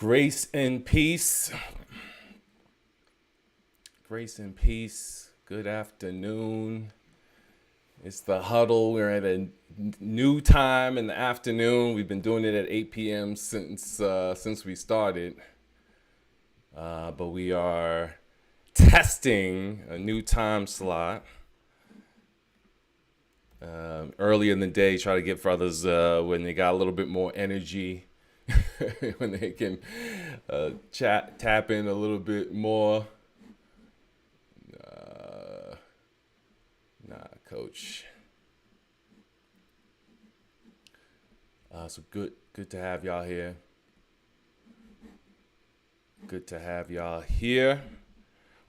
Grace and peace. Grace and peace. Good afternoon. It's the huddle. We're at a new time in the afternoon. We've been doing it at 8 p.m. since we started. But we are testing a new time slot. Early in the day, try to get brothers when they got a little bit more energy, when they can tap in a little bit more. Coach. So good to have y'all here. Good to have y'all here.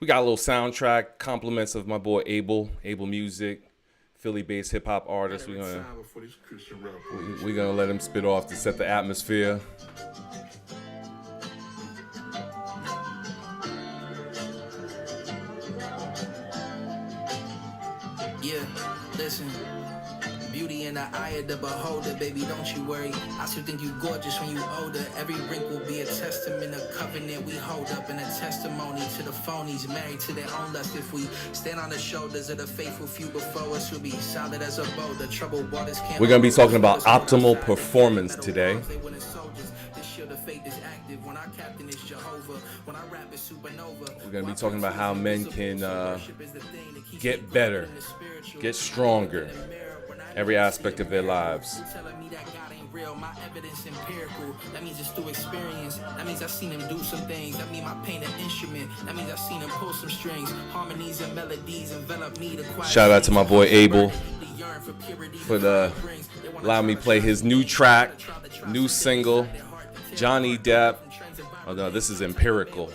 We got a little soundtrack, compliments of my boy Abel Music, Philly-based hip-hop artist. We're gonna let him spit off to set the atmosphere. Yeah, listen. Beauty in the eye of the beholder, baby, don't you worry. I still think you gorgeous when you older. Every wrinkle will be a testament, a covenant we hold up, and a testimony to the phonies married to their own lust. If we stand on the shoulders of the faithful few before us, we'll be solid as a boat. The troubled waters can't. We're gonna be talking about optimal performance today. We're gonna be talking about how men can get better, get stronger, every aspect of their lives. My evidence empirical. That means it's through experience. That means I've seen him do some things. That means I paint an instrument. That means I've seen him pull some strings. Harmonies and melodies envelop me to quiet. Shout out to my boy Abel for allowing me to play his new track, new single, Johnny Depp. Oh no, this is empirical.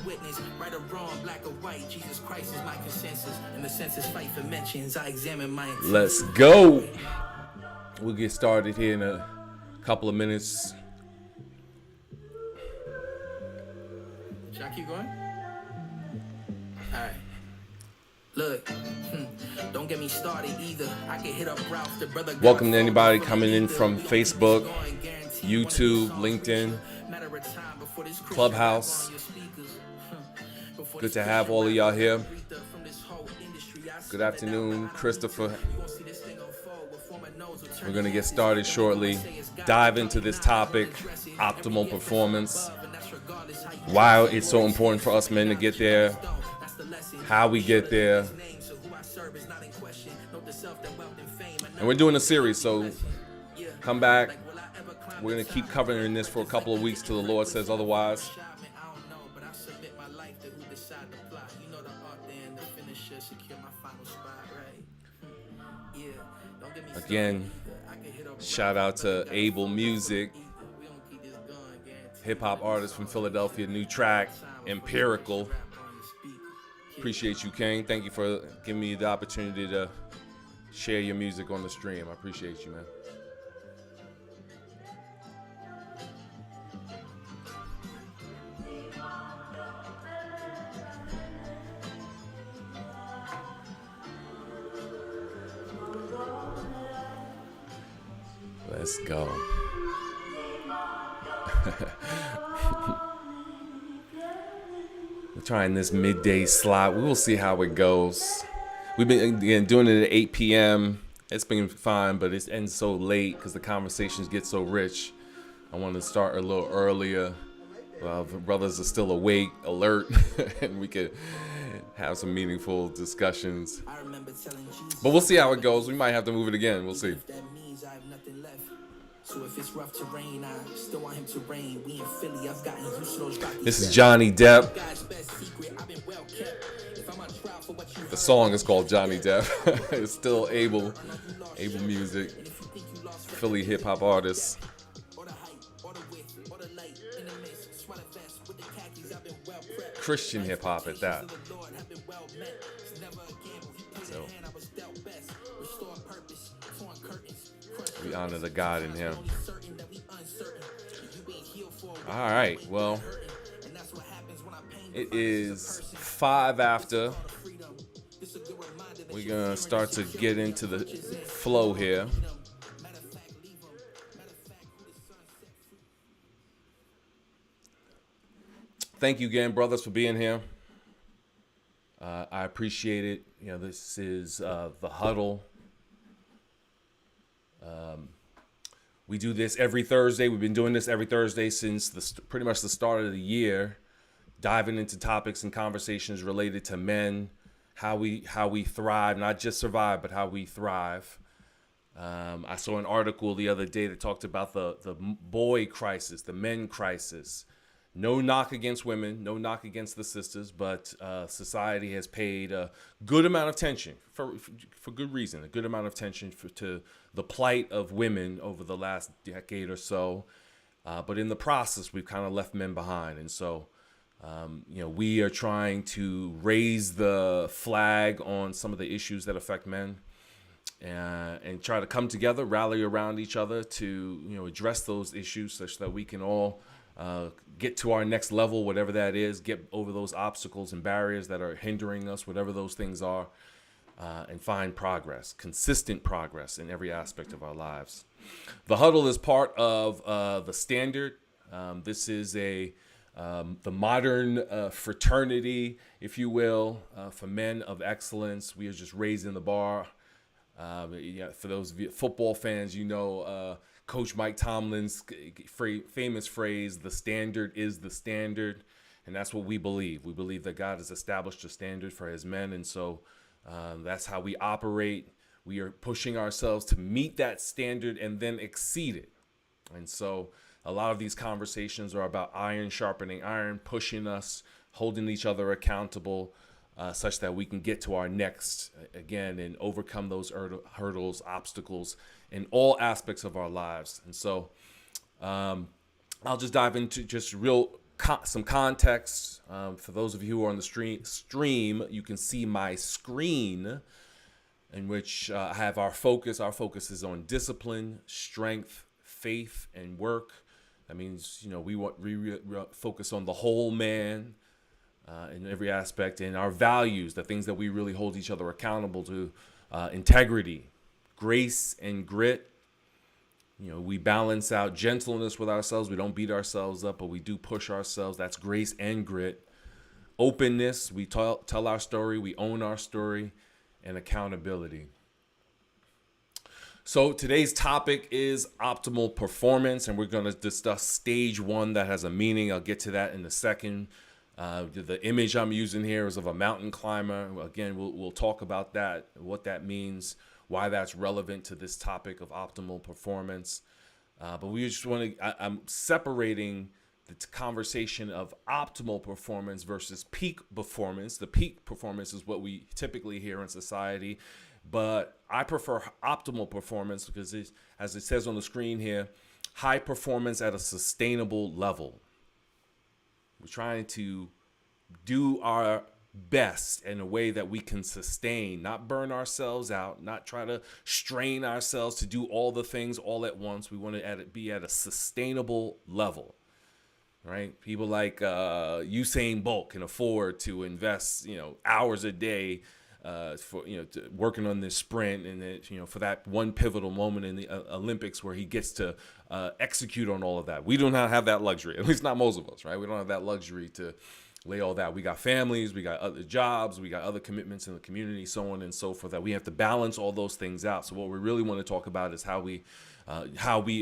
Witness, right or wrong, black or white, Jesus Christ is my consensus, and the census fight for mentions. I examine my intent. Let's go. We'll get started here in a couple of minutes. Should I keep going? Alright. Look, don't get me started either. I can hit up Ralph, the brother. Welcome to anybody coming in from Facebook, YouTube, LinkedIn, Clubhouse. Good to have all of y'all here. Good afternoon, Christopher. We're going to get started shortly. Dive into this topic, optimal performance. Why it's so important for us men to get there. How we get there. And we're doing a series, so come back. We're going to keep covering this for a couple of weeks till the Lord says otherwise. Again, shout out to Abel Music, hip-hop artist from Philadelphia, new track, Empirical. Appreciate you, King. Thank you for giving me the opportunity to share your music on the stream. I appreciate you, man. Let's go. We're trying this midday slot. We will see how it goes. We've been doing it at 8 p.m. It's been fine, but it ends so late because the conversations get so rich. I want to start a little earlier. The brothers are still awake, alert, and we could have some meaningful discussions. But we'll see how it goes. We might have to move it again. We'll see. So if it's rough terrain, I still want him to reign. We in Philly, I've gotten used to those rocky. This is Johnny Depp. The song is called Johnny Depp. It's still Abel Music, Philly hip hop artist. Christian hip hop at that. So we honor the God in him. All right, well, It is 5 after. We're going to start to get into the flow here. Thank you again, brothers, for being here. I appreciate it. This is the huddle. We do this every Thursday. We've been doing this every Thursday since pretty much the start of the year, diving into topics and conversations related to men, how we thrive, not just survive, but how we thrive. I saw an article the other day that talked about the boy crisis, the men crisis. No knock against women, no knock against the sisters, but society has paid a good amount of attention, for good reason, a good amount of attention to the plight of women over the last decade or so. But in the process, we've kind of left men behind. And so, we are trying to raise the flag on some of the issues that affect men and try to come together, rally around each other to, address those issues such that we can all get to our next level, whatever that is, get over those obstacles and barriers that are hindering us, whatever those things are, and find progress, consistent progress in every aspect of our lives. The huddle is part of the standard. This is the modern fraternity, if you will, for men of excellence. We are just raising the bar. For those of you football fans, Coach Mike Tomlin's famous phrase, "The standard is the standard," and that's what we believe. We believe that God has established a standard for his men, and so that's how we operate. We are pushing ourselves to meet that standard and then exceed it. And so a lot of these conversations are about iron sharpening iron, pushing us, holding each other accountable, such that we can get to our next, again, and overcome those hurdles, obstacles in all aspects of our lives. And so I'll just dive into just some context. For those of you who are on the stream, you can see my screen in which I have our focus. Our focus is on discipline, strength, faith, and work. That means, we focus on the whole man, in every aspect, and our values, the things that we really hold each other accountable to, integrity, grace, and grit. We balance out gentleness with ourselves. We don't beat ourselves up, but we do push ourselves. That's grace and grit. Openness, we tell our story, we own our story, and accountability. So today's topic is optimal performance, and we're going to discuss stage 1 that has a meaning. I'll get to that in a second. The image I'm using here is of a mountain climber. Again, we'll talk about that, what that means, why that's relevant to this topic of optimal performance. But we just want to, I'm separating the conversation of optimal performance versus peak performance. The peak performance is what we typically hear in society, but I prefer optimal performance because, as it says on the screen here, high performance at a sustainable level. We're trying to do our best in a way that we can sustain, not burn ourselves out, not try to strain ourselves to do all the things all at once. We want to be at a sustainable level, right? People like Usain Bolt can afford to invest, hours a day for working on this sprint, and for that one pivotal moment in the Olympics where he gets to execute on all of that. We do not have that luxury, at least not most of us, right? We don't have that luxury to lay all that. We got families, we got other jobs, we got other commitments in the community, so on and so forth, that we have to balance all those things out. So what we really want to talk about is how we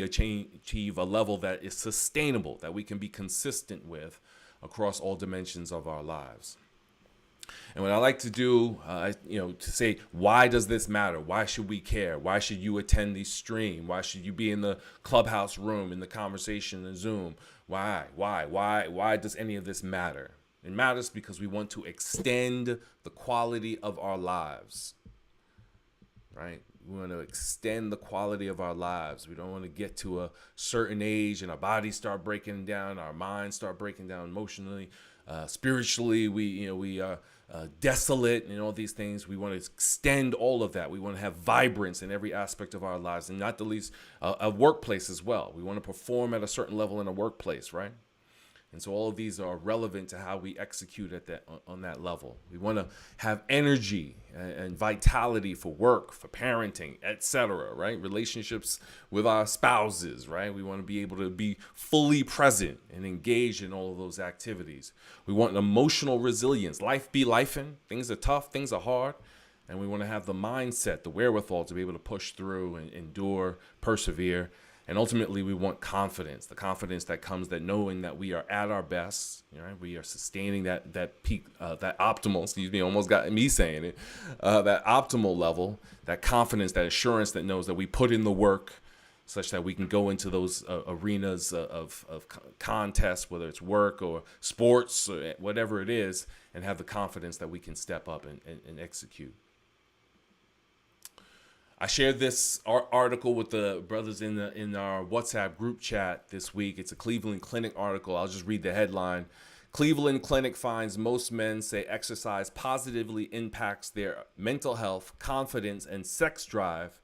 achieve a level that is sustainable, that we can be consistent with across all dimensions of our lives. And what I like to do, to say, why does this matter? Why should we care? Why should you attend the stream? Why should you be in the clubhouse room, in the conversation, in Zoom? Why does any of this matter? It matters because we want to extend the quality of our lives, right? We want to extend the quality of our lives. We don't want to get to a certain age and our bodies start breaking down, our minds start breaking down emotionally, spiritually. We are desolate and all these things. We want to extend all of that. We want to have vibrance in every aspect of our lives, and not the least a workplace as well. We want to perform at a certain level in a workplace, right? And so all of these are relevant to how we execute at that on that level. We want to have energy and vitality for work, for parenting, etc. Right? Relationships with our spouses. Right? We want to be able to be fully present and engaged in all of those activities. We want emotional resilience. Life be lifing. Things are tough. Things are hard. And we want to have the mindset, the wherewithal to be able to push through and endure, persevere. And ultimately, we want confidence, the confidence that comes that knowing that we are at our best, right? We are sustaining that peak, that optimal, excuse me, almost got me saying it, that optimal level, that confidence, that assurance that knows that we put in the work such that we can go into those arenas of contests, whether it's work or sports or whatever it is, and have the confidence that we can step up and execute. I shared this article with the brothers in our WhatsApp group chat this week. It's a Cleveland Clinic article. I'll just read the headline. Cleveland Clinic finds most men say exercise positively impacts their mental health, confidence, and sex drive,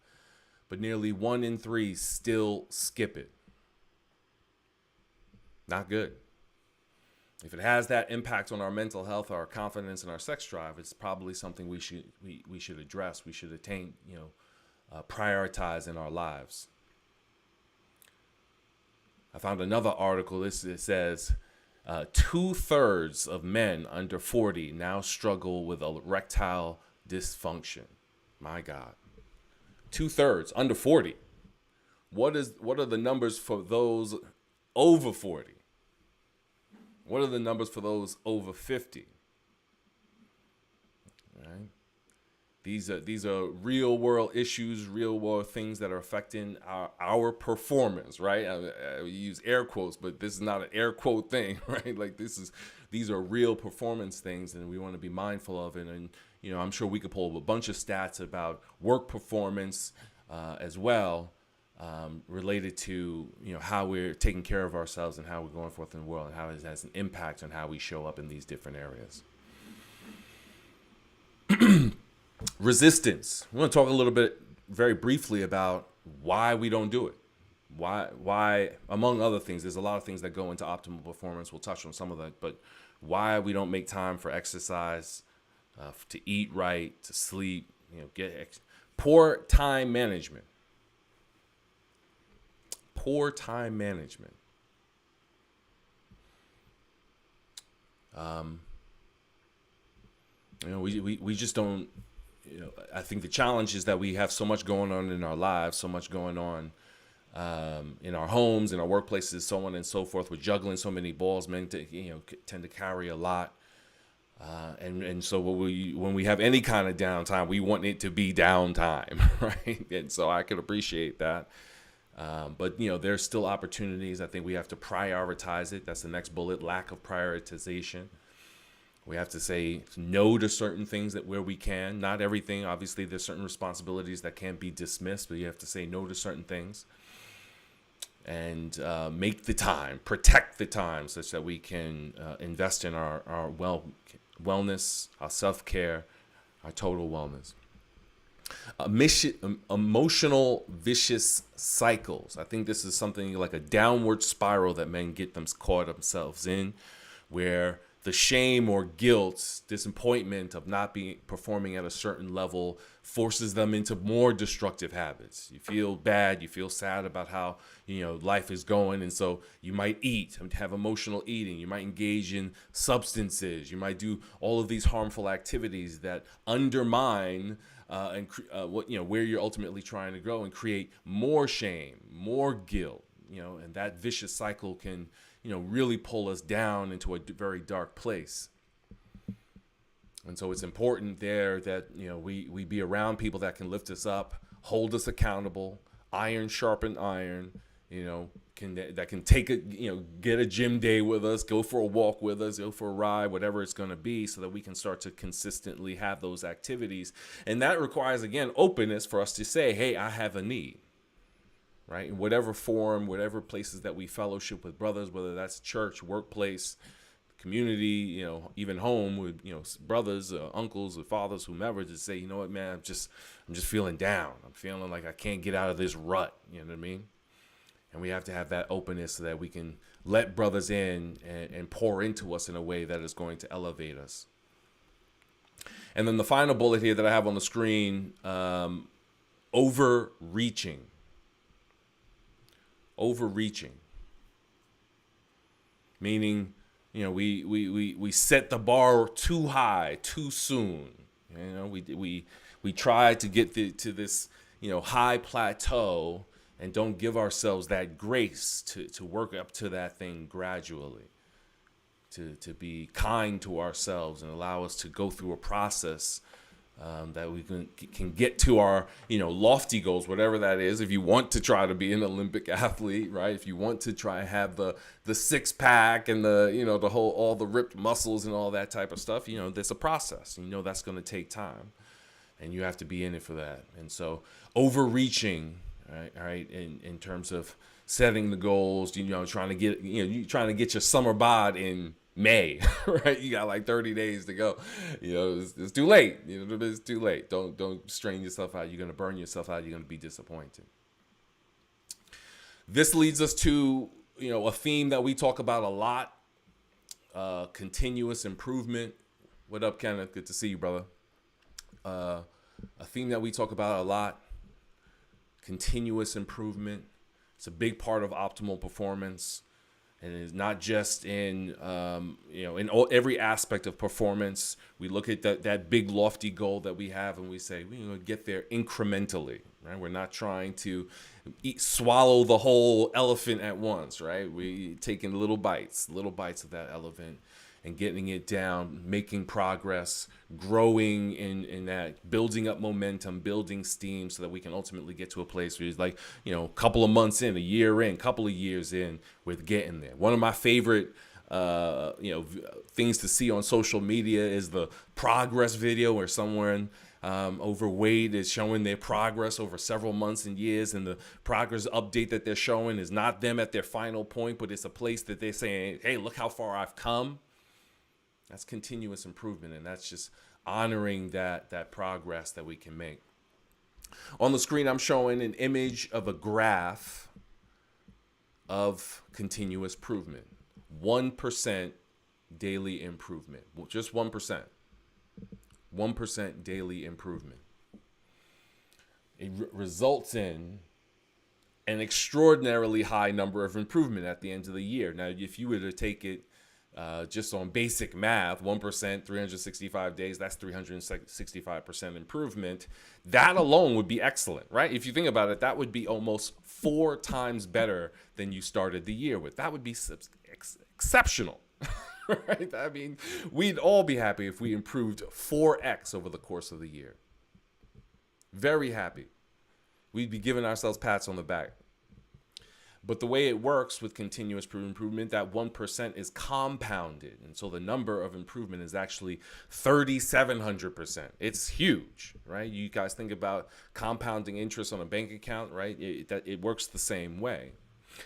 but nearly 1 in 3 still skip it. Not good. If it has that impact on our mental health, our confidence, and our sex drive, it's probably something we should address. We should attain, prioritize in our lives. I found another article. It says 2/3 of men under 40 now struggle with erectile dysfunction. My God, 2/3 under 40. What are the numbers for those over 40? What are the numbers for those over 50? All right. These are real world issues, real world things that are affecting our performance, right? I use air quotes, but this is not an air quote thing, right? Like these are real performance things, and we want to be mindful of it. And I'm sure we could pull up a bunch of stats about work performance as well, related to how we're taking care of ourselves and how we're going forth in the world, and how it has an impact on how we show up in these different areas. Resistance. We want to talk a little bit very briefly about why we don't do it. Why, among other things, there's a lot of things that go into optimal performance. We'll touch on some of that, but why we don't make time for exercise, to eat right, to sleep, poor time management. Poor time management. We just don't. I think the challenge is that we have so much going on in our lives, so much going on in our homes, in our workplaces, so on and so forth. We're juggling so many balls. Men tend to carry a lot, and so when we have any kind of downtime, we want it to be downtime, right? And so I could appreciate that, but there's still opportunities. I think we have to prioritize it. That's the next bullet: lack of prioritization. We have to say no to certain things where we can. Not everything. Obviously, there's certain responsibilities that can't be dismissed, but you have to say no to certain things. And make the time, protect the time, such that we can invest in our wellness, our self-care, our total wellness. Emotional vicious cycles. I think this is something like a downward spiral that men get caught themselves in, where the shame or guilt, disappointment of not performing at a certain level forces them into more destructive habits. You feel bad, you feel sad about how life is going, and so you might eat, have emotional eating. You might engage in substances. You might do all of these harmful activities that undermine where you're ultimately trying to go, and create more shame, more guilt. And that vicious cycle can really pull us down into a very dark place. And so it's important there that, we be around people that can lift us up, hold us accountable, iron sharpen iron, that can take get a gym day with us, go for a walk with us, go for a ride, whatever it's going to be, so that we can start to consistently have those activities. And that requires, again, openness for us to say, hey, I have a need. Right? In whatever form, whatever places that we fellowship with brothers, whether that's church, workplace, community, even home with, brothers, uncles, or fathers, whomever, to say, you know what, man, I'm just feeling down. I'm feeling like I can't get out of this rut. You know what I mean? And we have to have that openness so that we can let brothers in and pour into us in a way that is going to elevate us. And then the final bullet here that I have on the screen, overreaching. Overreaching. Meaning, we set the bar too high too soon. We try to get to this, high plateau, and don't give ourselves that grace to work up to that thing gradually, to be kind to ourselves and allow us to go through a process that we can get to our, lofty goals, whatever that is. If you want to try to be an Olympic athlete, right? If you want to try and have the six pack and the whole, all the ripped muscles and all that type of stuff, there's a process. That's going to take time, and you have to be in it for that. And so overreaching, right, in terms of setting the goals, trying to get your summer bod in May, right? You got like 30 days to go. It's too late. It's too late. Don't strain yourself out. You're going to burn yourself out. You're going to be disappointed. This leads us to, a theme that we talk about a lot, continuous improvement. What up, Kenneth? Good to see you, brother. A theme that we talk about a lot, continuous improvement. It's a big part of optimal performance. And it's not just in, every aspect of performance. We look at that big lofty goal that we have, and we say, we're going to get there incrementally, right? We're not trying to swallow the whole elephant at once, right? We taking little bites of that elephant and getting it down, making progress, growing in that, building up momentum, building steam, so that we can ultimately get to a place where it's like, a couple of months in, a year in, couple of years in, with getting there. One of my favorite, things to see on social media is the progress video where someone overweight is showing their progress over several months and years, and the progress update that they're showing is not them at their final point, but it's a place that they're saying, hey, look how far I've come. That's continuous improvement, and that's just honoring that progress that we can make. On the screen, I'm showing an image of a graph of continuous improvement. 1% daily improvement. Just 1%. 1% daily improvement. It results in an extraordinarily high number of improvement at the end of the year. Now, if you were to take it just on basic math, 1%, 365 days, that's 365% improvement. That alone would be excellent, right? If you think about it, that would be almost 4 times better than you started the year with. That would be exceptional, right? I mean, we'd all be happy if we improved 4x over the course of the year. Very happy. We'd be giving ourselves pats on the back. But the way it works with continuous improvement, that 1% is compounded. And so the number of improvement is actually 3,700%. It's huge, right? You guys think about compounding interest on a bank account, right? It works the same way.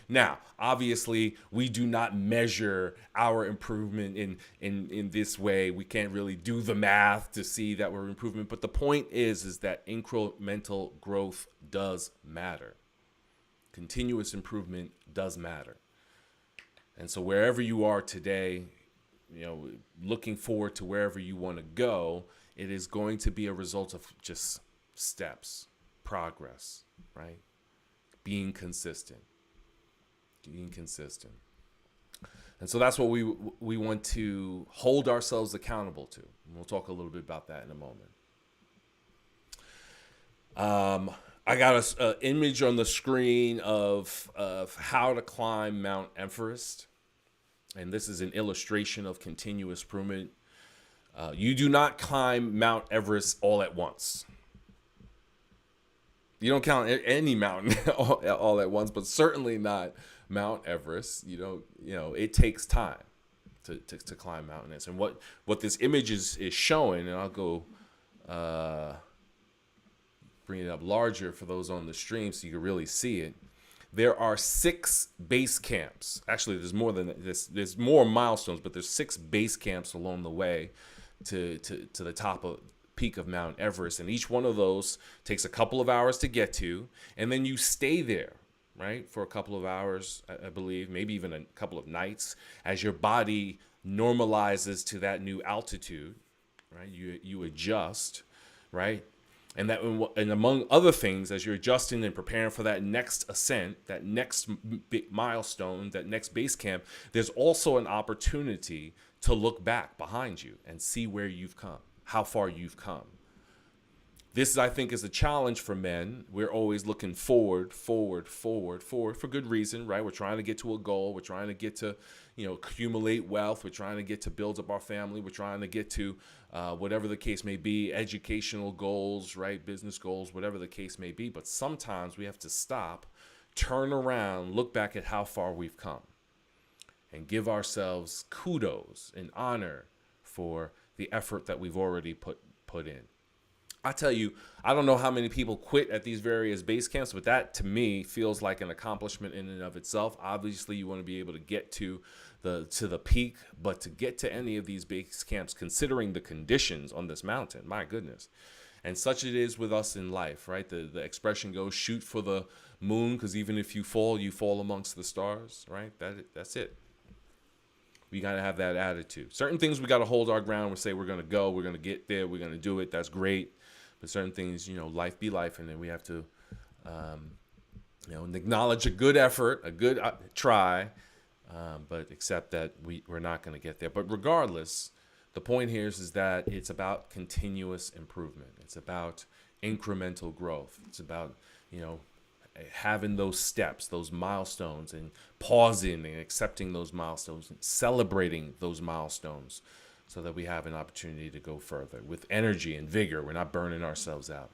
Now, obviously, we do not measure our improvement in this way. We can't really do the math to see that we're improving. But the point is that incremental growth does matter. Continuous improvement does matter. And so wherever you are today, looking forward to wherever you want to go, it is going to be a result of just steps, progress, right? Being consistent. And so that's what we want to hold ourselves accountable to. And we'll talk a little bit about that in a moment. I got an image on the screen of how to climb Mount Everest. And this is an illustration of continuous improvement. You do not climb Mount Everest all at once. You don't count any mountain all at once, but certainly not Mount Everest. It takes time to climb Mount Everest. And what this image is showing, and I'll go bring it up larger for those on the stream so you can really see it. There are 6 base camps. Actually, there's more than this. There's more milestones, but there's 6 base camps along the way to the top of peak of Mount Everest, and each one of those takes a couple of hours to get to, and then you stay there, right, for a couple of hours, I believe, maybe even a couple of nights, as your body normalizes to that new altitude, right? You adjust, right? And among other things, as you're adjusting and preparing for that next ascent, that next big milestone, that next base camp, there's also an opportunity to look back behind you and see where you've come, how far you've come. This, I think, is a challenge for men. We're always looking forward for good reason, right? We're trying to get to a goal. We're trying to get to, accumulate wealth. We're trying to get to build up our family. We're trying to get to whatever the case may be, educational goals, right? Business goals, whatever the case may be. But sometimes we have to stop, turn around, look back at how far we've come, and give ourselves kudos and honor for the effort that we've already put in. I tell you, I don't know how many people quit at these various base camps, but that to me feels like an accomplishment in and of itself. Obviously, you want to be able to get to the peak, but to get to any of these base camps, considering the conditions on this mountain, my goodness. And such it is with us in life, right? The expression goes, shoot for the moon, because even if you fall amongst the stars, right? That's it. We got to have that attitude. Certain things we got to hold our ground. We say we're going to go, we're going to get there, we're going to do it. That's great. But certain things, life be life, and then we have to, acknowledge a good effort, a good try, but accept that we're not going to get there. But regardless, the point here is that it's about continuous improvement. It's about incremental growth. It's about, having those steps, those milestones, and pausing and accepting those milestones and celebrating those milestones, so that we have an opportunity to go further with energy and vigor. We're not burning ourselves out.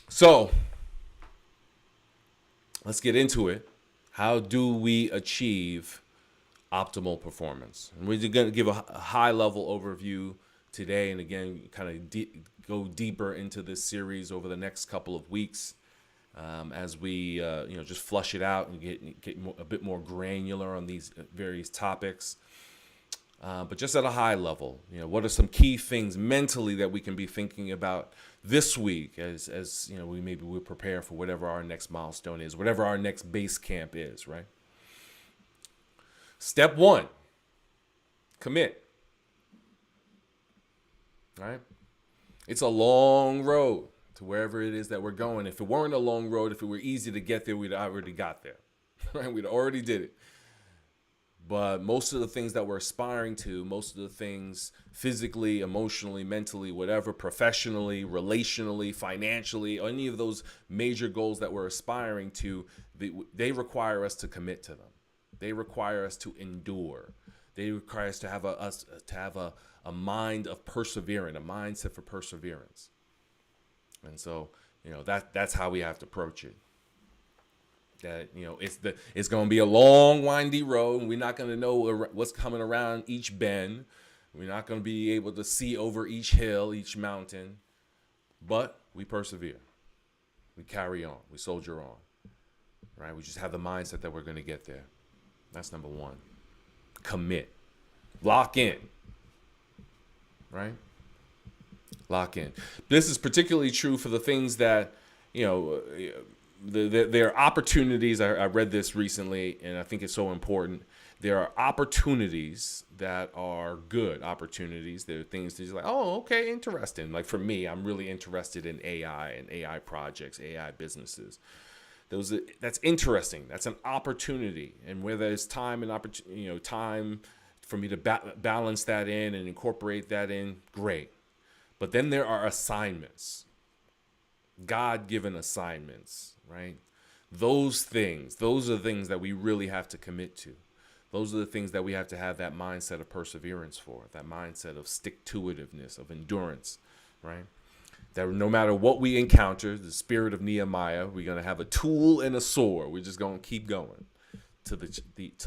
So let's get into it. How do we achieve optimal performance? And we're going to give a high-level overview today, and again, kind of go deeper into this series over the next couple of weeks. As we just flush it out and get a bit more granular on these various topics, but just at a high level, what are some key things mentally that we can be thinking about this week as we prepare for whatever our next milestone is, whatever our next base camp is, right? Step 1, commit. Right? It's a long road to wherever it is that we're going. If it weren't a long road, if it were easy to get there, we'd already got there. Right? We'd already did it. But most of the things that we're aspiring to, most of the things physically, emotionally, mentally, whatever, professionally, relationally, financially, any of those major goals that we're aspiring to, they require us to commit to them. They require us to endure. They require us to have a mind of perseverance, a mindset for perseverance. And so, that's how we have to approach it. That, it's going to be a long, windy road, and we're not going to know what's coming around each bend. We're not going to be able to see over each hill, each mountain, but we persevere. We carry on. We soldier on, right? We just have the mindset that we're going to get there. That's number 1. Commit. Lock in, right? Lock in. This is particularly true for the things that, there are opportunities. I read this recently, and I think it's so important. There are opportunities that are good opportunities. There are things that you're like, oh, okay, interesting. Like for me, I'm really interested in AI and AI projects, AI businesses. That's interesting. That's an opportunity. And where there's time and time for me to balance that in and incorporate that in, great. But then there are assignments, God-given assignments, right? Those are the things that we really have to commit to. Those are the things that we have to have that mindset of perseverance for, that mindset of stick-to-itiveness, of endurance, right? That no matter what we encounter, the spirit of Nehemiah, we're going to have a tool and a sword. We're just going to keep going till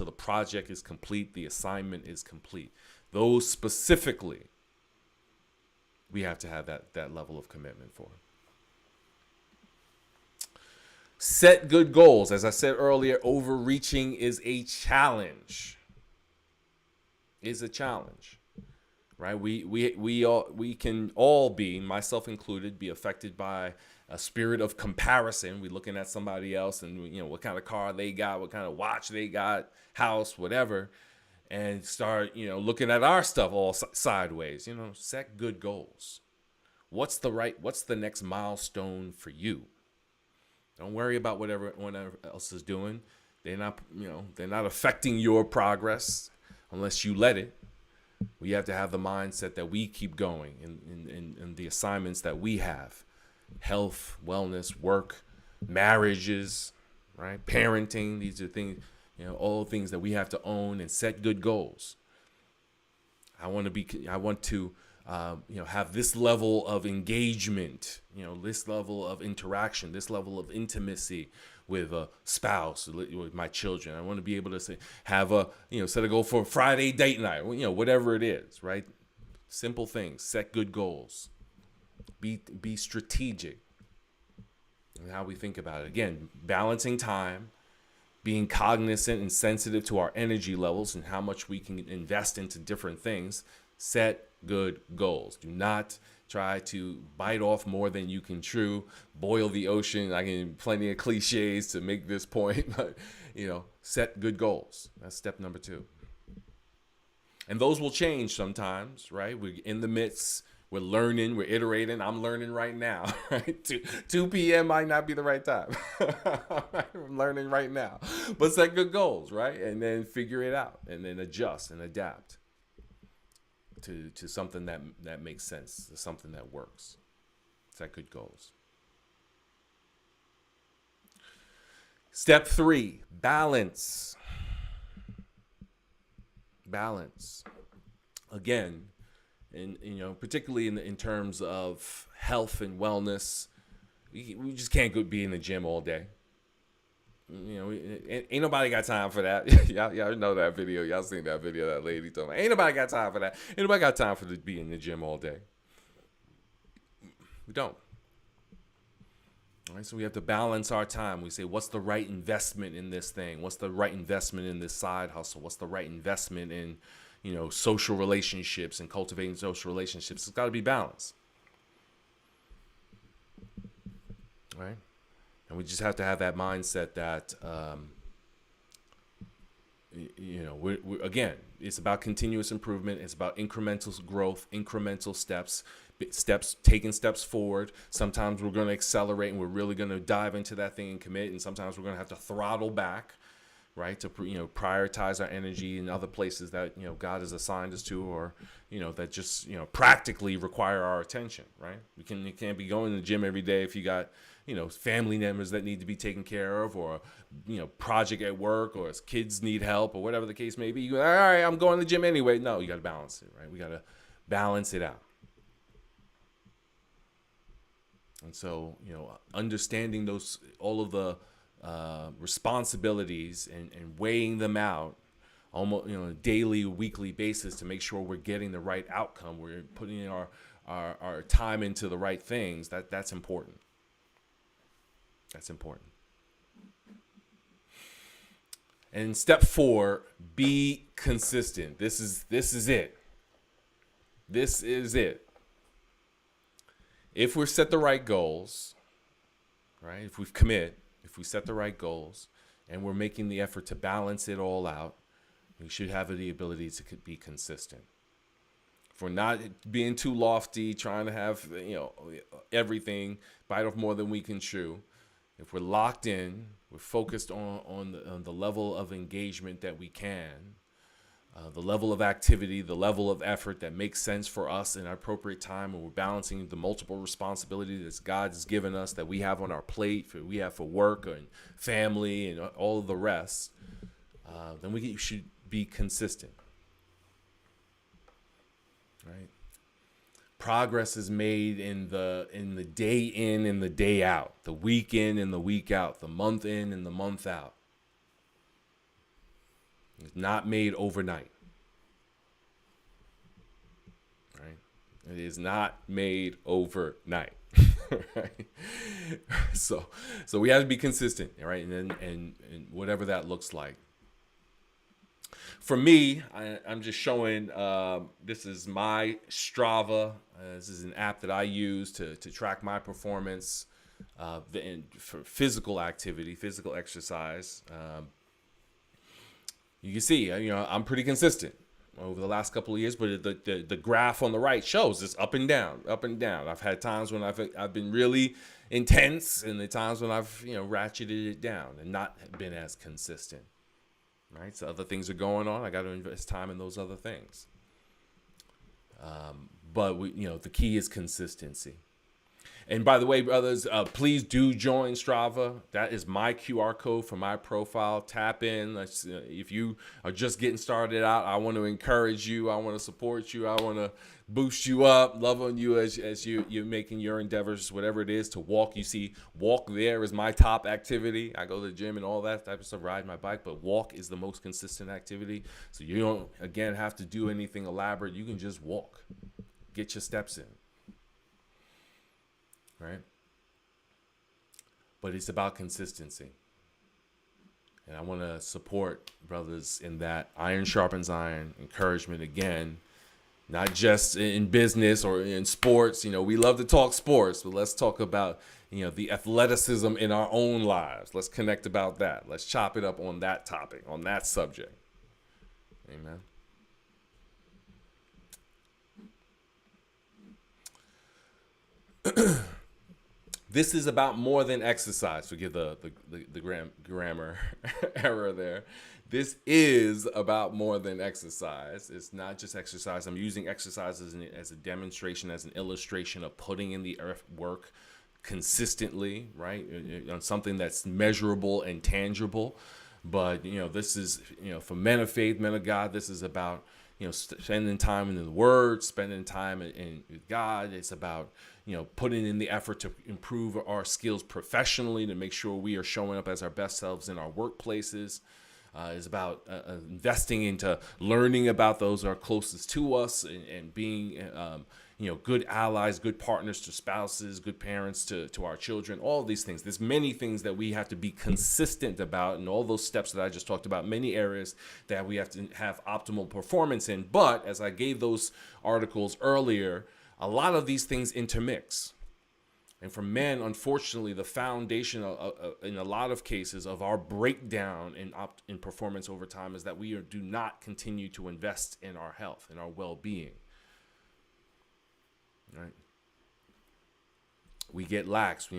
the project is complete, the assignment is complete. Those specifically, we have to have that level of commitment for. Set good goals. As I said earlier, overreaching is a challenge. Is a challenge. right? We can all be, myself included, be affected by a spirit of comparison. We're looking at somebody else and what kind of car they got, what kind of watch they got, house, whatever, and start looking at our stuff all sideways. Set good goals. What's the next milestone for you? Don't worry about whatever everyone else is doing. They're not affecting your progress unless you let it. We have to have the mindset that we keep going in the assignments that we have. Health, wellness, work, marriages, right? Parenting. These are things, all things that we have to own and set good goals. I want to have this level of engagement, this level of interaction, this level of intimacy with a spouse, with my children. I want to be able to set a goal for Friday date night, whatever it is, right? Simple things, set good goals, be strategic in how we think about it. Again, balancing time, being cognizant and sensitive to our energy levels and how much we can invest into different things. Set good goals. Do not try to bite off more than you can chew, boil the ocean. I can plenty of cliches to make this point, but set good goals. That's step number 2. And those will change sometimes, right? We're in the midst. We're learning, we're iterating. I'm learning right now, right? 2 p.m. might not be the right time. I'm learning right now. But set good goals, right? And then figure it out and then adjust and adapt to something that makes sense, to something that works. Set good goals. Step 3, balance. Balance. Again, and particularly in terms of health and wellness, we just can't be in the gym all day. Ain't nobody got time for that. y'all know that video. Y'all seen that video, that lady told me, ain't nobody got time for that. Ain't nobody got time to be in the gym all day. We don't. All right, so we have to balance our time. We say, what's the right investment in this thing? What's the right investment in this side hustle? What's the right investment in social relationships and cultivating social relationships? It's got to be balanced. Right? And we just have to have that mindset that, again, it's about continuous improvement. It's about incremental growth, incremental steps, taking steps forward. Sometimes we're going to accelerate and we're really going to dive into that thing and commit. And sometimes we're going to have to throttle back, right, to prioritize our energy in other places that God has assigned us to, or that just practically require our attention, right? You can't be going to the gym every day if you got family members that need to be taken care of, or project at work, or kids need help, or whatever the case may be. You go, all right, I'm going to the gym anyway. No, you got to balance it, right? We got to balance it out. And so understanding all of the responsibilities and weighing them out almost on a daily, weekly basis to make sure we're getting the right outcome. We're putting our time into the right things. That's important. That's important. And step 4, be consistent. This is it. This is it. If we set the right goals, right? If we set the right goals and we're making the effort to balance it all out, we should have the ability to be consistent. If we're not being too lofty, trying to have everything, bite off more than we can chew. If we're locked in, we're focused on the level of engagement that we can, the level of activity, the level of effort that makes sense for us in our appropriate time, and we're balancing the multiple responsibilities that God's given us, that we have on our plate, we have for work and family and all of the rest, then we should be consistent, right? Progress is made in the day in and the day out, the week in and the week out, the month in and the month out. It's not made overnight. Right? It is not made overnight. Right? So we have to be consistent, right? And whatever that looks like. For me, I'm just showing. This is my Strava. This is an app that I use to track my performance, for physical activity, physical exercise. You can see, I'm pretty consistent over the last couple of years, but the graph on the right shows it's up and down, up and down. I've had times when I've been really intense, and the times when I've ratcheted it down and not been as consistent. Right, so other things are going on. I got to invest time in those other things. But the key is consistency. And by the way, brothers, please do join Strava. That is my QR code for my profile. Tap in. If you are just getting started out, I want to encourage you. I want to support you. I want to boost you up, love on you as you're making your endeavors, whatever it is, to walk. You see, walk there is my top activity. I go to the gym and all that type of stuff, ride my bike, but walk is the most consistent activity. So you don't, again, have to do anything elaborate. You can just walk. Get your steps in. Right? But it's about consistency. And I want to support brothers in that. Iron sharpens iron, encouragement again, not just in business or in sports. We love to talk sports, but let's talk about, the athleticism in our own lives. Let's connect about that. Let's chop it up on that topic, on that subject. Amen. This is about more than exercise. Forgive the grammar error there. This is about more than exercise. It's not just exercise. I'm using exercise as a demonstration, as an illustration of putting in the work consistently, right? On something that's measurable and tangible. But, this is, for men of faith, men of God, this is about, spending time in the Word, spending time with God. It's about, putting in the effort to improve our skills professionally, to make sure we are showing up as our best selves in our workplaces. It's about investing into learning about those who are closest to us, and being, good allies, good partners to spouses, good parents to our children, all of these things. There's many things that we have to be consistent about, and all those steps that I just talked about, many areas that we have to have optimal performance in. But as I gave those articles earlier, a lot of these things intermix. And for men, unfortunately, the foundation in a lot of cases of our breakdown in performance over time is that we do not continue to invest in our health and our well-being. Right? We get lax,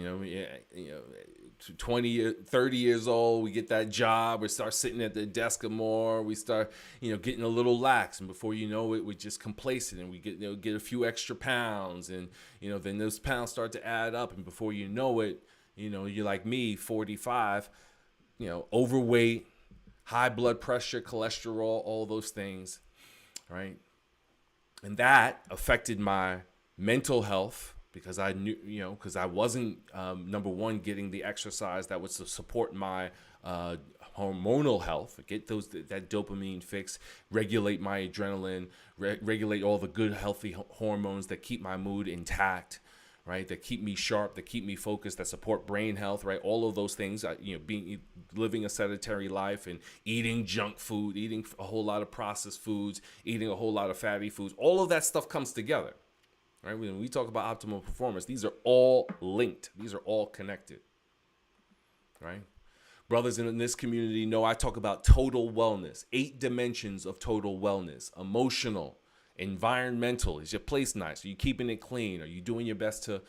20, 30 years old, we get that job, we start sitting at the desk more, we start, getting a little lax, and before you know it, we're just complacent, and we get a few extra pounds, and, then those pounds start to add up, and before you know it, you're like me, 45, overweight, high blood pressure, cholesterol, all those things, right? And that affected my mental health, because I knew, because I wasn't, number one, getting the exercise that was to support my hormonal health, get that dopamine fix, regulate my adrenaline, regulate all the good, healthy hormones that keep my mood intact, right? That keep me sharp, that keep me focused, that support brain health, right? All of those things, living a sedentary life and eating junk food, eating a whole lot of processed foods, eating a whole lot of fatty foods, all of that stuff comes together. Right? When we talk about optimal performance, these are all linked. These are all connected. Right? Brothers in this community know I talk about total wellness, 8 dimensions of total wellness: emotional, environmental. Is your place nice? Are you keeping it clean? Are you doing your best to,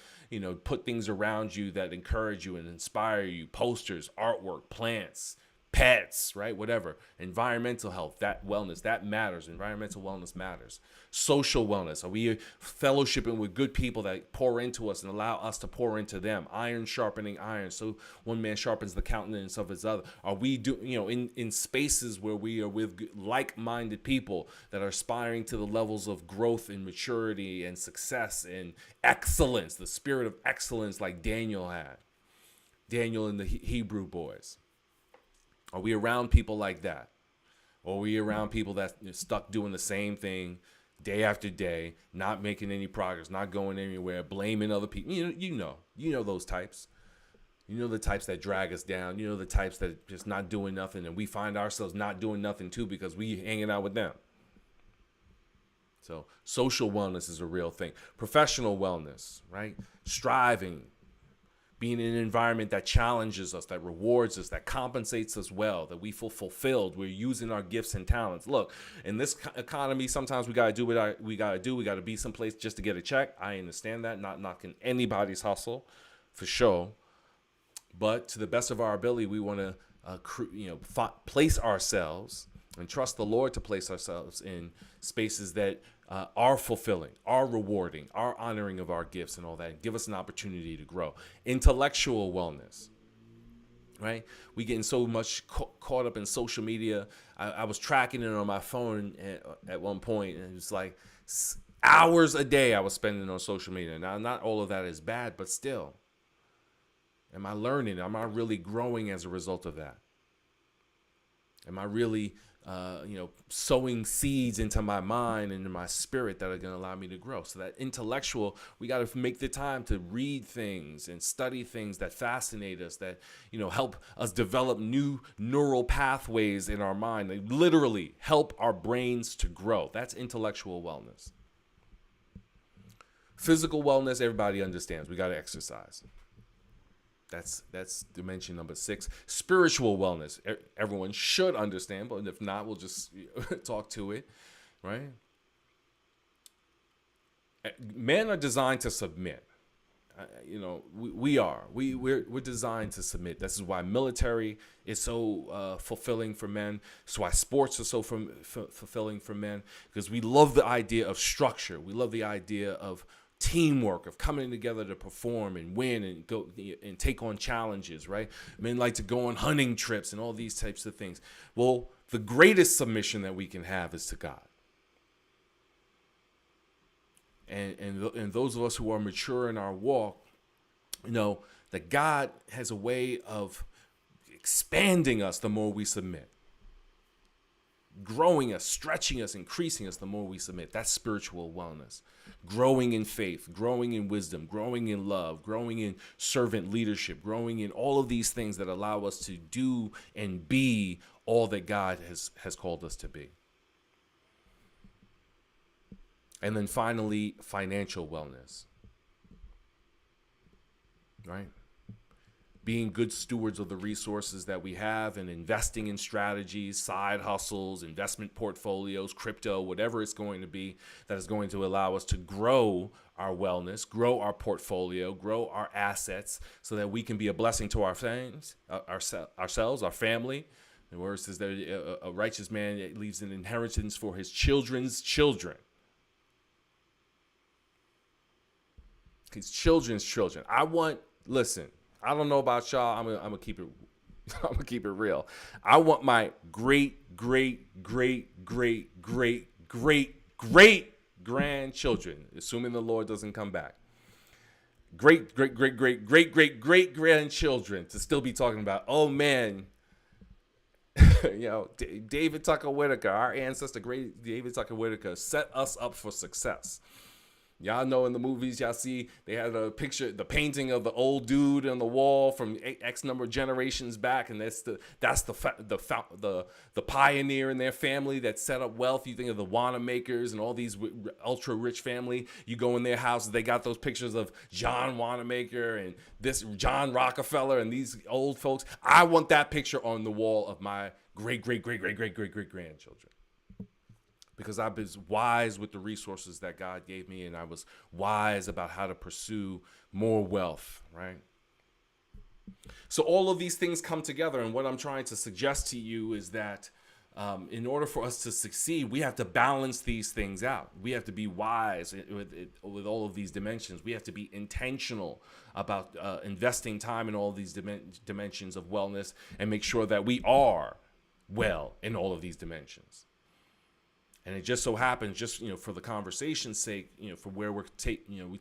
put things around you that encourage you and inspire you? Posters, artwork, plants, pets, right? Whatever. Environmental health, that wellness, that matters. Environmental wellness matters. Social wellness. Are we fellowshipping with good people that pour into us and allow us to pour into them? Iron sharpening iron. So one man sharpens the countenance of his other. Are we in spaces where we are with like-minded people that are aspiring to the levels of growth and maturity and success and excellence, the spirit of excellence like Daniel had? Daniel and the Hebrew boys. Are we around people like that? Or are we around people that are stuck doing the same thing day after day, not making any progress, not going anywhere, blaming other people? You know those types. You know, the types that drag us down. You know, the types that just not doing nothing, and we find ourselves not doing nothing too because we hanging out with them. So social wellness is a real thing. Professional wellness, right? Striving, being in an environment that challenges us, that rewards us, that compensates us well, that we feel fulfilled. We're using our gifts and talents. Look, in this economy, sometimes we got to do what we got to do. We got to be someplace just to get a check. I understand that. Not knocking anybody's hustle, for sure. But to the best of our ability, we want to place ourselves and trust the Lord to place ourselves in spaces that are fulfilling, are rewarding, are honoring of our gifts and all that, and give us an opportunity to grow. Intellectual wellness, right? We getting so much caught up in social media. I was tracking it on my phone at one point, and it was like hours a day I was spending on social media. Now, not all of that is bad, but still, am I learning? Am I really growing as a result of that? Am I really sowing seeds into my mind and in my spirit that are going to allow me to grow? So that intellectual, we got to make the time to read things and study things that fascinate us, that, help us develop new neural pathways in our mind. They literally help our brains to grow. That's intellectual wellness. Physical wellness, everybody understands. We got to exercise. That's dimension number 6. Spiritual wellness, everyone should understand, but if not, we'll just talk to it, right? Men are designed to submit. We're designed to submit. This is why military is so fulfilling for men. That's why sports are so fulfilling for men, because we love the idea of structure. We love the idea of teamwork, of coming together to perform and win and go and take on challenges, right? Men like to go on hunting trips and all these types of things. Well, the greatest submission that we can have is to God. And those of us who are mature in our walk, that God has a way of expanding us the more we submit. Growing us, stretching us, increasing us the more we submit. That's spiritual wellness. Growing in faith, growing in wisdom, growing in love, growing in servant leadership, growing in all of these things that allow us to do and be all that God has called us to be. And then finally, financial wellness. Right? Being good stewards of the resources that we have and investing in strategies, side hustles, investment portfolios, crypto, whatever it's going to be that is going to allow us to grow our wellness, grow our portfolio, grow our assets so that we can be a blessing to our things, ourselves, our family. The word says that a righteous man leaves an inheritance for his children's children. His children's children. Listen, I don't know about y'all. I'm gonna keep it. I'm gonna keep it real. I want my great grandchildren, assuming the Lord doesn't come back, great grandchildren to still be talking about. Oh man, David Tucker Whitaker, our ancestor, great David Tucker Whitaker, set us up for success. Y'all know in the movies, y'all see they had a picture, the painting of the old dude on the wall from X number of generations back, and that's the pioneer in their family that set up wealth. You think of the Wanamakers and all these ultra rich family. You go in their houses, they got those pictures of John Wanamaker and this John Rockefeller and these old folks. I want that picture on the wall of my great grandchildren. Because I was wise with the resources that God gave me, and I was wise about how to pursue more wealth, right? So all of these things come together, and what I'm trying to suggest to you is that in order for us to succeed, we have to balance these things out. We have to be wise with all of these dimensions. We have to be intentional about investing time in all of these dimensions of wellness and make sure that we are well in all of these dimensions. And it just so happens, for the conversation's sake, for where we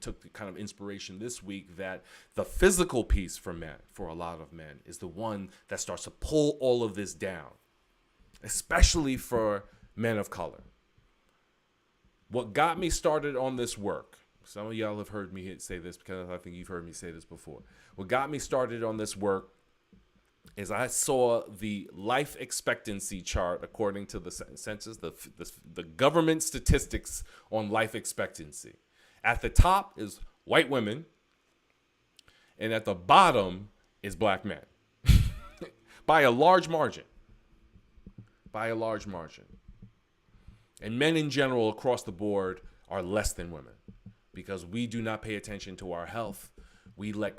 took the kind of inspiration this week, that the physical piece for men, for a lot of men, is the one that starts to pull all of this down, especially for men of color. What got me started on this work, Some of y'all have heard me say this because I think you've heard me say this before. What got me started on this work is I saw the life expectancy chart according to the census, the government statistics on life expectancy. At the top is white women, and at the bottom is black men by a large margin. By a large margin. And men in general across the board are less than women because we do not pay attention to our health. We let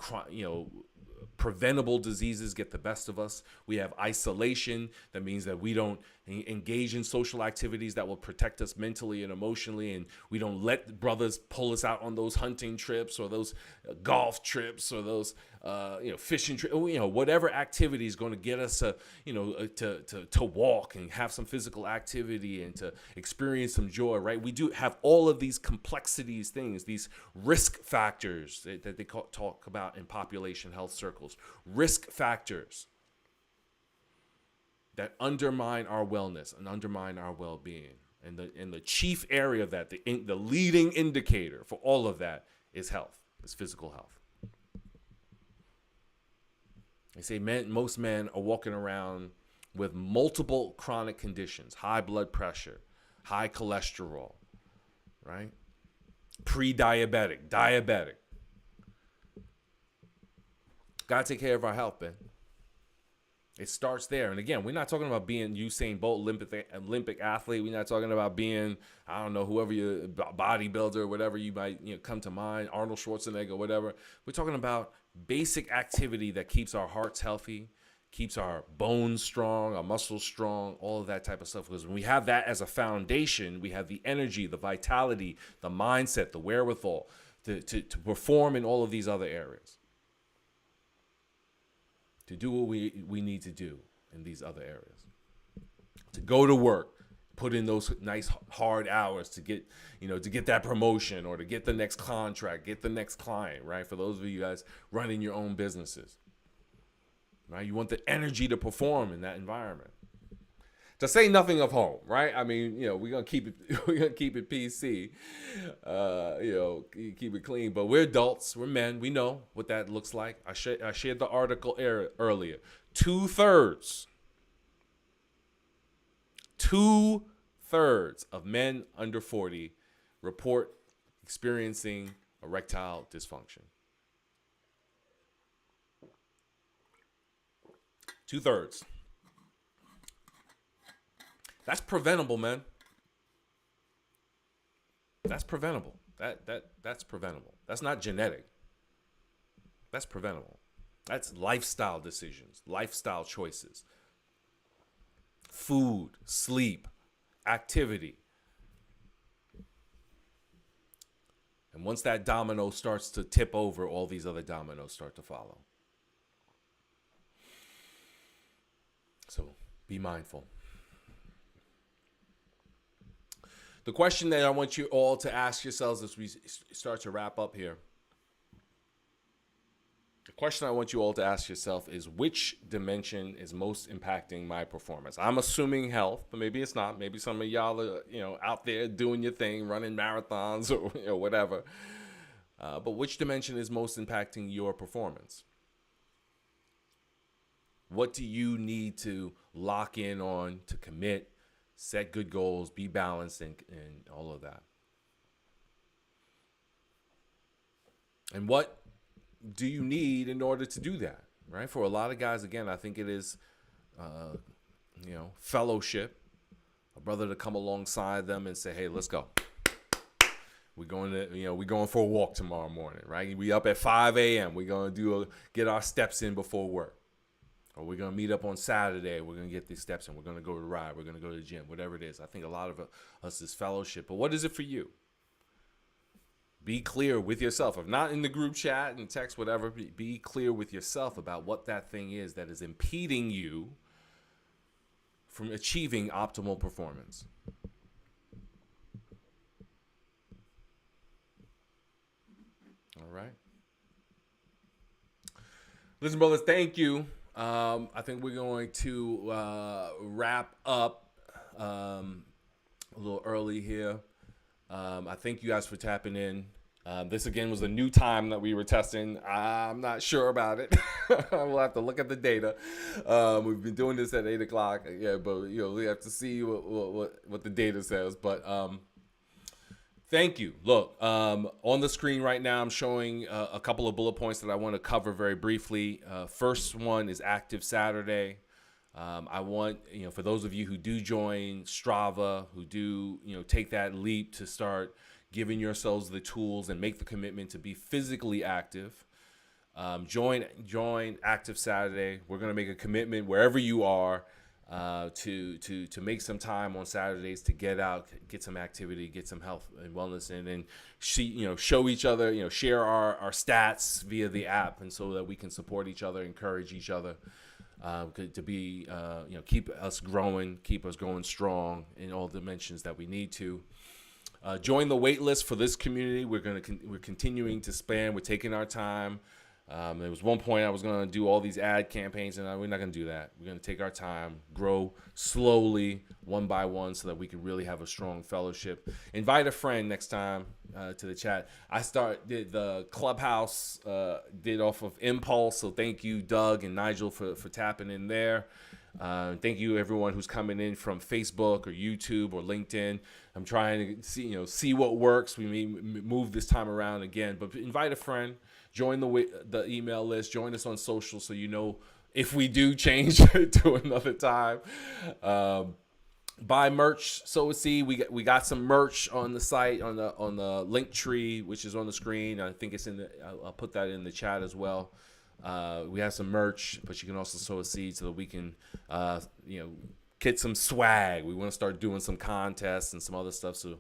preventable diseases get the best of us. We have isolation. That means that we don't engage in social activities that will protect us mentally and emotionally, and we don't let brothers pull us out on those hunting trips or those golf trips or those fishing trips. Whatever activity is going to get us to walk and have some physical activity and to experience some joy. Right? We do have all of these complexities, these risk factors that they talk about in population health circles. Risk factors that undermine our wellness and undermine our well-being. And the chief area of that, the leading indicator for all of that is health, is physical health. They say most men are walking around with multiple chronic conditions, high blood pressure, high cholesterol, right? Pre-diabetic, diabetic. Gotta take care of our health, man. It starts there. And again, we're not talking about being Usain Bolt, Olympic athlete. We're not talking about being, I don't know, whoever you bodybuilder, whatever you might come to mind, Arnold Schwarzenegger, whatever. We're talking about basic activity that keeps our hearts healthy, keeps our bones strong, our muscles strong, all of that type of stuff. Because when we have that as a foundation, we have the energy, the vitality, the mindset, the wherewithal to perform in all of these other areas. To do what we need to do in these other areas. To go to work, put in those nice hard hours to get that promotion or to get the next contract, get the next client, right? For those of you guys running your own businesses, right? You want the energy to perform in that environment. To say nothing of home, right? I mean, we're gonna keep it PC, keep it clean. But we're adults, we're men, we know what that looks like. I shared the article earlier. 2/3 of men under 40 report experiencing erectile dysfunction. 2/3. That's preventable, man. That's preventable. That's preventable. That's not genetic. That's preventable. That's lifestyle decisions, lifestyle choices. Food, sleep, activity. And once that domino starts to tip over, all these other dominoes start to follow. So be mindful. The question that I want you all to ask yourselves as we start to wrap up here, the question I want you all to ask yourself is, which dimension is most impacting my performance? I'm assuming health, but maybe it's not. Maybe some of y'all are, out there doing your thing, running marathons or whatever. But which dimension is most impacting your performance? What do you need to lock in on, to commit, set good goals, be balanced, and all of that? And what do you need in order to do that, right? For a lot of guys, again, I think it is, fellowship, a brother to come alongside them and say, hey, let's go. We're going for a walk tomorrow morning, right? We up at 5 a.m. We're going to get our steps in before work. Or we're going to meet up on Saturday. We're going to get these steps in. We're going to go to the ride. We're going to go to the gym, whatever it is. I think a lot of us is fellowship. But what is it for you? Be clear with yourself. If not in the group chat and text, whatever, be clear with yourself about what that thing is that is impeding you from achieving optimal performance. All right. Listen, brothers, thank you. I think we're going to wrap up a little early here. I thank you guys for tapping in. This again was a new time that we were testing. I'm not sure about it. We'll have to look at the data. We've been doing this at 8 o'clock, yeah, but we have to see what the data says. But thank you. Look, on the screen right now, I'm showing a couple of bullet points that I want to cover very briefly. First one is Active Saturday. I want, for those of you who do join Strava, who do, take that leap to start giving yourselves the tools and make the commitment to be physically active. Join Active Saturday. We're going to make a commitment wherever you are to make some time on Saturdays to get out, get some activity, get some health and wellness in, and show each other, share our stats via the app, and so that we can support each other, encourage each other. To be, keep us growing, keep us going strong in all dimensions that we need to. Join the wait list for this community. We're continuing to span. We're taking our time. There was one point I was going to do all these ad campaigns, and we're not going to do that. We're going to take our time, grow slowly, one by one, so that we can really have a strong fellowship. Invite a friend next time to the chat. I did the Clubhouse, did off of impulse, so thank you, Doug and Nigel, for tapping in there. Thank you, everyone who's coming in from Facebook or YouTube or LinkedIn. I'm trying to see what works. We may move this time around again, but invite a friend, join the email list, join us on social, so if we do change to another time. Buy merch, sow a seed. We got some merch on the site on the link tree, which is on the screen. I think it's I'll put that in the chat as well. We have some merch, but you can also sow a seed so that we can, get some swag. We want to start doing some contests and some other stuff. So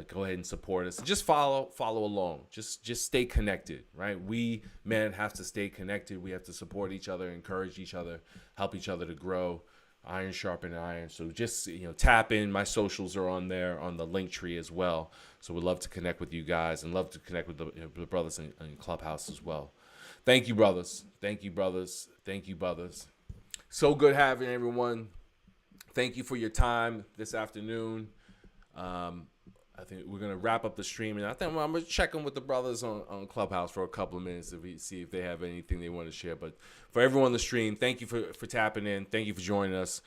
go ahead and support us. Just follow along. Just stay connected, right? We men have to stay connected. We have to support each other, encourage each other, help each other to grow. Iron sharpen iron. So just tap in. My socials are on there on the link tree as well. So we'd love to connect with you guys and love to connect with the brothers in Clubhouse as well. Thank you, brothers. Thank you, brothers. Thank you, brothers. So good having everyone. Thank you for your time this afternoon. I think we're going to wrap up the stream, and I think I'm going to check in with the brothers on Clubhouse for a couple of minutes to see if they have anything they want to share. But for everyone on the stream, thank you for tapping in. Thank you for joining us.